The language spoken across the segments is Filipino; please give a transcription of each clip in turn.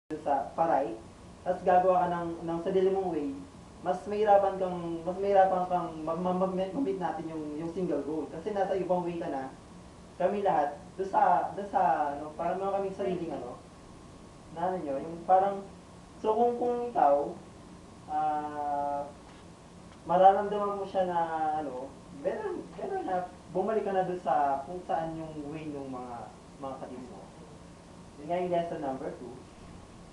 sa paray, tapos gagawa ka ng sarili mong way, mas mahirapan kang mag-meet natin yung single goal. Kasi nasa ibang way ka na, kami lahat, doon sa ano, parang meron kaming sariling ano, na ano nyo, yung parang, so kung ikaw, mararamdaman mo siya na ano, better na bumalik ka na doon sa kung saan yung way ng mga katim mo. Yun nga yung lesson number 2.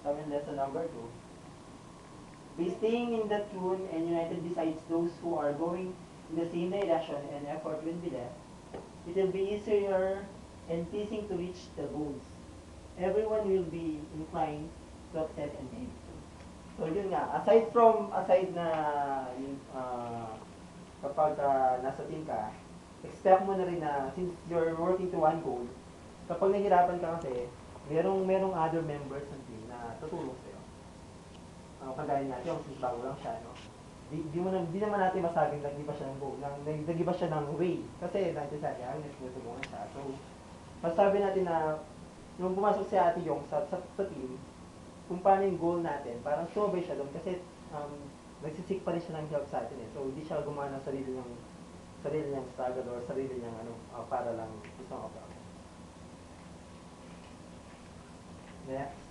Sabi yung lesson number 2. By staying in the tune and united besides those who are going in the same direction and effort will be left, it will be easier and pleasing to reach the goals. Everyone will be inclined to accept and give. So yun nga, aside na yung, kapag nasa team ka, expect mo na rin na since you're working to one goal, kapag nahihirapan ka kasi, merong other members ng team na tutulong sa'yo. Kagaya natin, yung since bago lang siya, no? Di naman natin masabing nag-iba siya ng goal, nag-iba siya ng way. Kasi natin sa kaya, nagtutulungan siya. So, masabi natin na nung pumasok si Ate Yong sa team, kung paano yung goal natin, parang sumabay siya doon kasi nagsisik pa rin siya ng help sa atin eh. So, hindi siya gumawa ng sarili niyang struggle or sarili niyang para lang isang opera. Next.